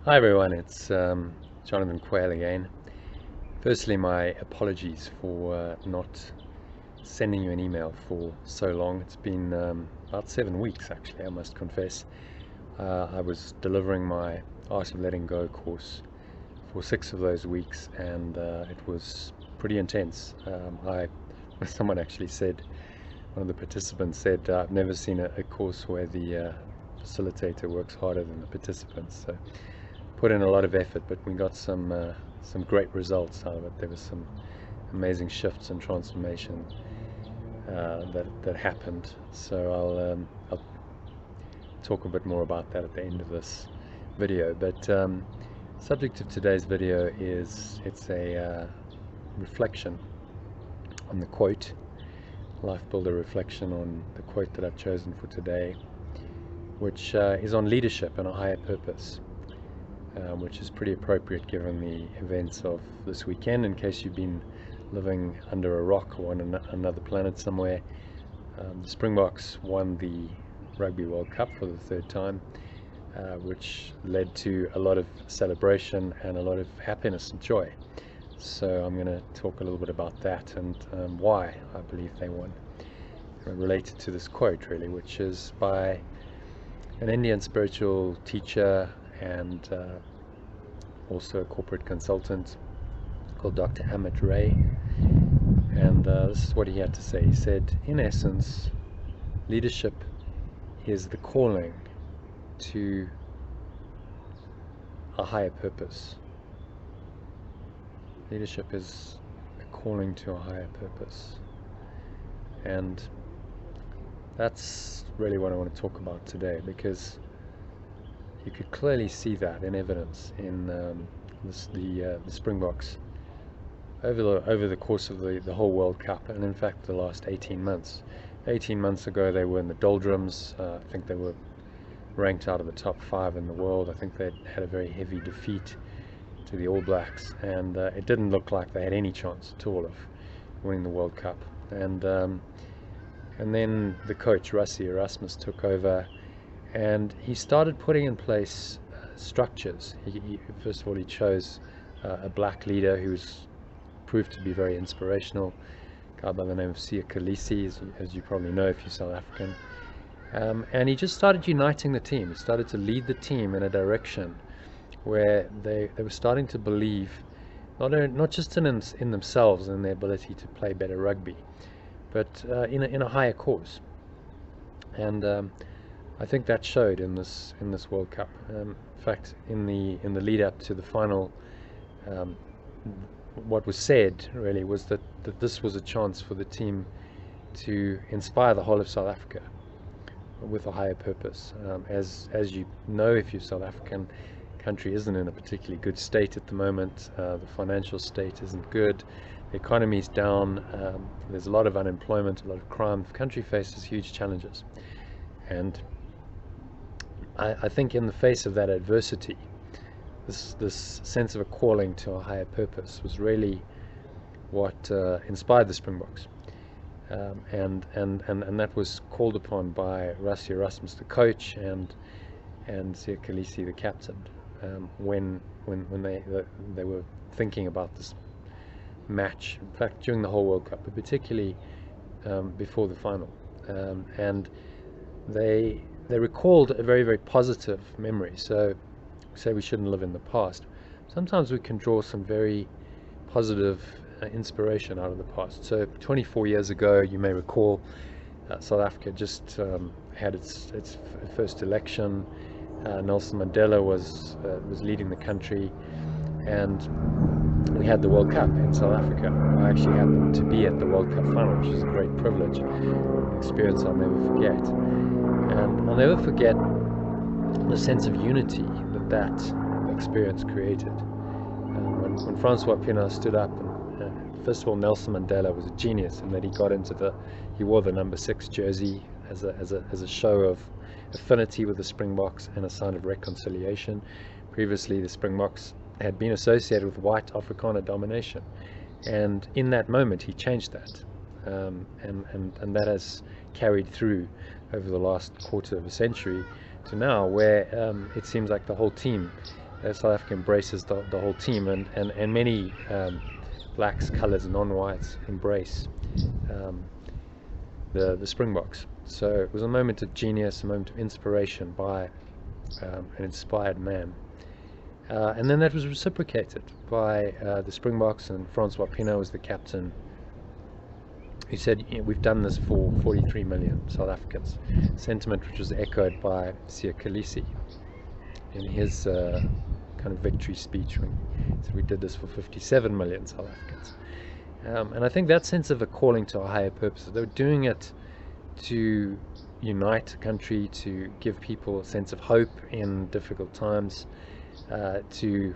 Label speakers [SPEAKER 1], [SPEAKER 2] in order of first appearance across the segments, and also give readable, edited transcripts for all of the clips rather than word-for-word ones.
[SPEAKER 1] Hi everyone, it's Jonathan Quayle again. Firstly, my apologies for not sending you an email for so long. It's been about 7 weeks actually, I must confess. I was delivering my Art of Letting Go course for 6 of those weeks, and it was pretty intense. Someone actually said, one of the participants said, I've never seen a course where the facilitator works harder than the participants. So put in a lot of effort, but we got some great results out of it. There was some amazing shifts and transformation that happened. So I'll talk a bit more about that at the end of this video. But subject of today's video is it's a reflection on the quote, Lifebuilder reflection on the quote that I've chosen for today, which is on leadership and a higher purpose. Which is pretty appropriate given the events of this weekend, in case you've been living under a rock or on another planet somewhere. The Springboks won the Rugby World Cup for the 3rd time, which led to a lot of celebration and a lot of happiness and joy. So I'm going to talk a little bit about that and why I believe they won, related to this quote really, which is by an Indian spiritual teacher and also a corporate consultant called Dr. Amit Ray. And this is what he had to say. He said, in essence, leadership is the calling to a higher purpose. Leadership is a calling to a higher purpose. And that's really what I want to talk about today, because you could clearly see that in evidence in the Springboks over the course of the whole World Cup, and in fact the last 18 months. 18 months ago they were in the doldrums. I think they were ranked out of the top 5 in the world. I think they had a very heavy defeat to the All Blacks, and it didn't look like they had any chance at all of winning the World Cup. And then the coach Rassie Erasmus took over, and he started putting in place structures. First of all, he chose a black leader who's proved to be very inspirational, a guy by the name of Siya Kolisi, as you probably know if you're South African. And he just started uniting the team. He started to lead the team in a direction where they were starting to believe not just in themselves and their ability to play better rugby, but in a higher cause. And I think that showed in this World Cup. In fact, in the lead up to the final, what was said really was that this was a chance for the team to inspire the whole of South Africa with a higher purpose. As you know, if you're South African, country isn't in a particularly good state at the moment. The financial state isn't good. The economy's down. There's a lot of unemployment, a lot of crime. The country faces huge challenges, and I think in the face of that adversity, this sense of a calling to a higher purpose was really what inspired the Springboks, and that was called upon by Rassie Erasmus, the coach, and Siya Kolisi, the captain, when they were thinking about this match. In fact, during the whole World Cup, but particularly before the final, and they recalled a very, very positive memory. So we say we shouldn't live in the past. Sometimes we can draw some very positive inspiration out of the past. So 24 years ago, you may recall, South Africa just had its first election. Nelson Mandela was leading the country, and we had the World Cup in South Africa. I actually happened to be at the World Cup final, which is a great privilege, an experience I'll never forget. And I'll never forget the sense of unity that experience created. When Francois Pienaar stood up, and first of all, Nelson Mandela was a genius in that he wore the number 6 jersey as a show of affinity with the Springboks and a sign of reconciliation. Previously, the Springboks had been associated with white Afrikaner domination, and in that moment he changed that, and that has carried through over the last quarter of a century to now, where it seems like the whole team South Africa embraces the whole team, and many blacks, colours, non-whites embrace the Springboks. So it was a moment of genius, a moment of inspiration by an inspired man. And then that was reciprocated by the Springboks, and Francois Pienaar was the captain. He said, we've done this for 43 million South Africans. Sentiment which was echoed by Siya Kolisi in his kind of victory speech when he said we did this for 57 million South Africans. And I think that sense of a calling to a higher purpose, they were doing it to unite a country, to give people a sense of hope in difficult times, to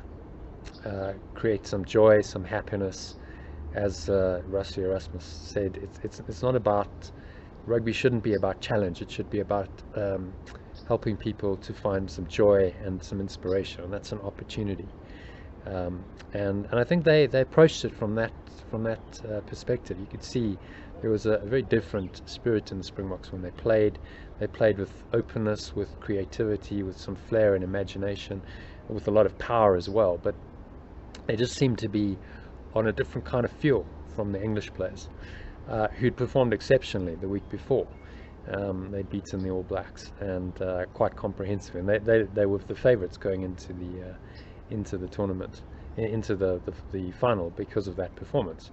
[SPEAKER 1] create some joy, some happiness. As Rassie Erasmus said, it's not about, rugby shouldn't be about challenge, it should be about helping people to find some joy and some inspiration, and that's an opportunity. And I think they approached it from that perspective. You could see there was a very different spirit in the Springboks when they played. They played with openness, with creativity, with some flair and imagination, with a lot of power as well, but they just seemed to be on a different kind of fuel from the English players who'd performed exceptionally the week before. They'd beaten the All Blacks, and quite comprehensively, and they were the favourites going into the tournament, into the final, because of that performance.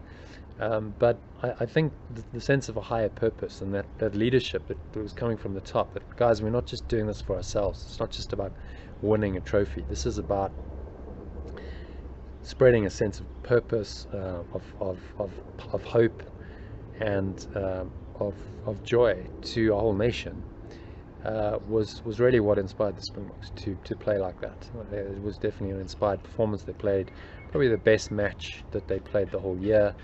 [SPEAKER 1] But I think the sense of a higher purpose and that leadership that was coming from the top, that guys, we're not just doing this for ourselves. It's not just about winning a trophy. This is about spreading a sense of purpose, of hope, and of joy to a whole nation. Was really what inspired the Springboks to play like that. It was definitely an inspired performance. They played probably the best match that they played the whole year,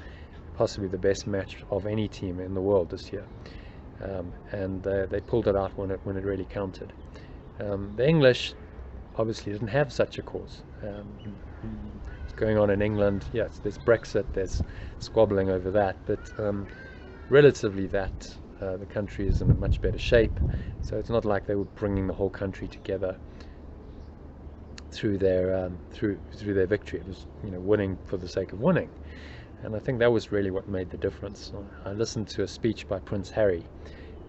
[SPEAKER 1] possibly the best match of any team in the world this year, and they pulled it out when it really counted. The English obviously didn't have such a cause. It's going on in England. Yes, there's Brexit, there's squabbling over that, but relatively the country is in a much better shape, so it's not like they were bringing the whole country together through their victory. It was, winning for the sake of winning, and I think that was really what made the difference. I listened to a speech by Prince Harry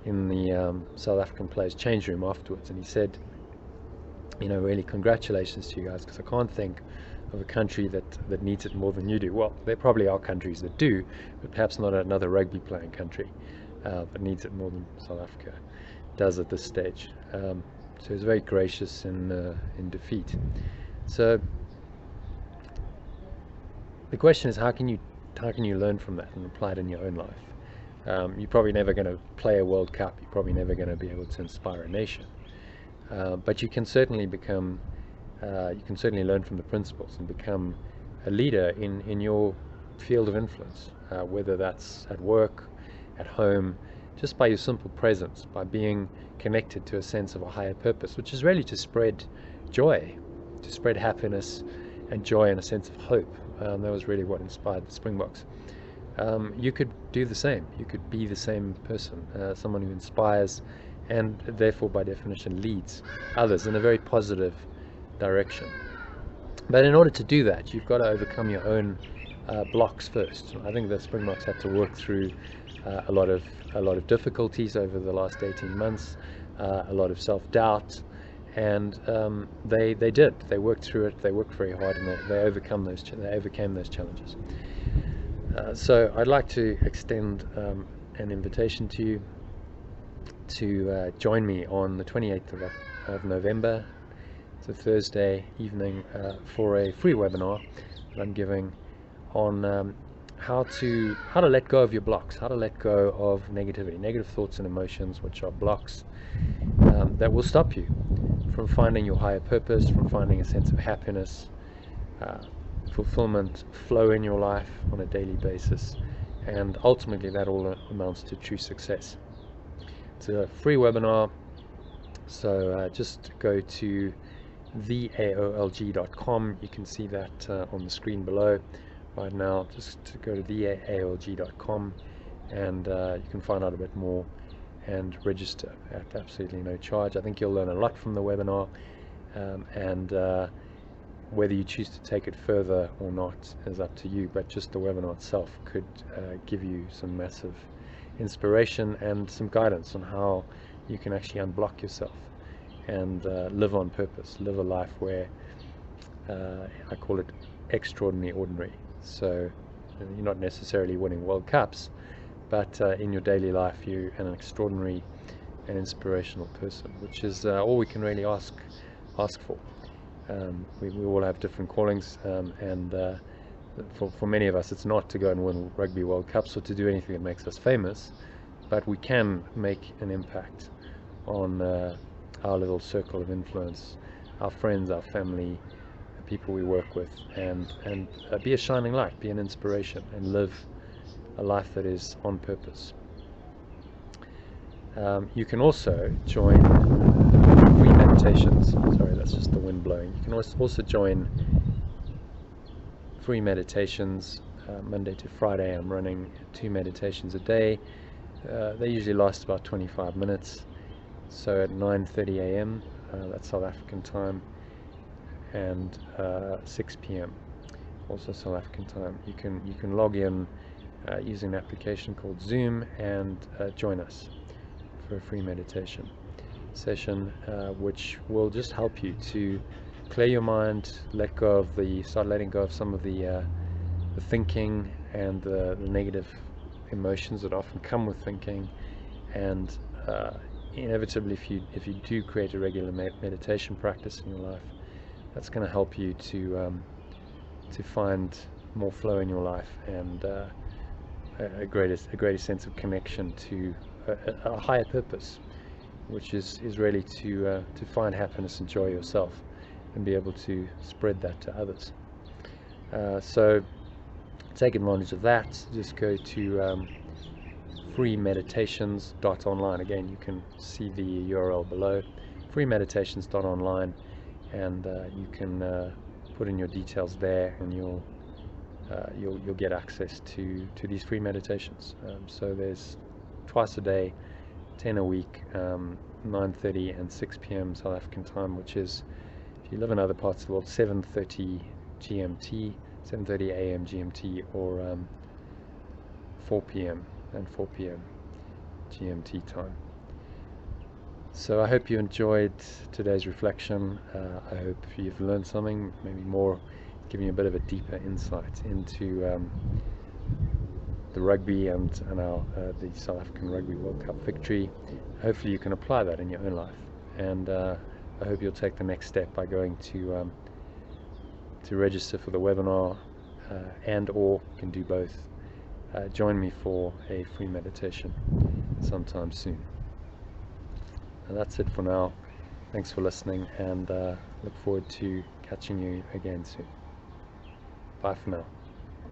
[SPEAKER 1] in the South African players' change room afterwards, and he said, really congratulations to you guys, because I can't think of a country that needs it more than you do. Well, there probably are countries that do, but perhaps not another rugby playing country that needs it more than South Africa does at this stage. So he was very gracious in defeat. So the question is, how can you learn from that and apply it in your own life? You're probably never going to play a World Cup. You're probably never going to be able to inspire a nation. But you can certainly learn from the principles and become a leader in your field of influence, whether that's at work, at home, just by your simple presence, by being connected to a sense of a higher purpose, which is really to spread joy, to spread happiness and joy and a sense of hope. That was really what inspired the Springboks. You could do the same. You could be the same person, someone who inspires and therefore by definition leads others in a very positive direction. But in order to do that, you've got to overcome your own blocks first. I think the Springboks had to work through a lot of difficulties over the last 18 months, a lot of self-doubt, and they did. They worked through it. They worked very hard, and they overcame those challenges. So I'd like to extend an invitation to you to join me on the 28th of November. It's a Thursday evening for a free webinar that I'm giving on how to let go of your blocks, how to let go of negativity, negative thoughts and emotions, which are blocks that will stop you from finding your higher purpose, from finding a sense of happiness, fulfillment, flow in your life on a daily basis, and ultimately that all amounts to true success. It's a free webinar, so just go to theaolg.com. You can see that on the screen below right now. Just to go to theaolg.com, and you can find out a bit more and register at absolutely no charge. I think you'll learn a lot from the webinar, and Whether you choose to take it further or not is up to you, but just the webinar itself could give you some massive inspiration and some guidance on how you can actually unblock yourself and live on purpose, live a life where I call it extraordinary ordinary. So you're not necessarily winning World Cups, but in your daily life you're an extraordinary and inspirational person, which is all we can really ask for. We all have different callings, and for many of us it's not to go and win Rugby World Cups or to do anything that makes us famous, but we can make an impact on our little circle of influence, our friends, our family, the people we work with, and be a shining light, be an inspiration, and live a life that is on purpose. You can also join free meditations. Sorry, that's just the wind blowing. You can also join free meditations. Monday to Friday I'm running 2 meditations a day. They usually last about 25 minutes. So at 9:30 a.m. That's South African time, and 6 p.m. also South African time. You can log in using an application called Zoom and join us for a free meditation session, which will just help you to clear your mind, start letting go of some of the thinking and the negative emotions that often come with thinking, and inevitably if you do create a regular meditation practice in your life, that's going to help you to find more flow in your life and a greater sense of connection to a higher purpose, which is really to find happiness and joy yourself and be able to spread that to others. So take advantage of that. Just go to freemeditations.online. Again, you can see the URL below, freemeditations.online, and you can put in your details there, and you'll get access to these free meditations. So there's twice a day, 10 a week, 9:30 and 6 p.m. South African time, which is, if you live in other parts of the world, 7:30 GMT, 7:30 a.m. GMT, or 4 p.m. and 4 p.m. GMT time. So I hope you enjoyed today's reflection. I hope you've learned something, maybe more, giving you a bit of a deeper insight into the rugby and the South African Rugby World Cup victory. Hopefully you can apply that in your own life, and I hope you'll take the next step by going to register for the webinar, or you can do both. Join me for a free meditation sometime soon. And that's it for now. Thanks for listening, and look forward to catching you again soon. Bye for now.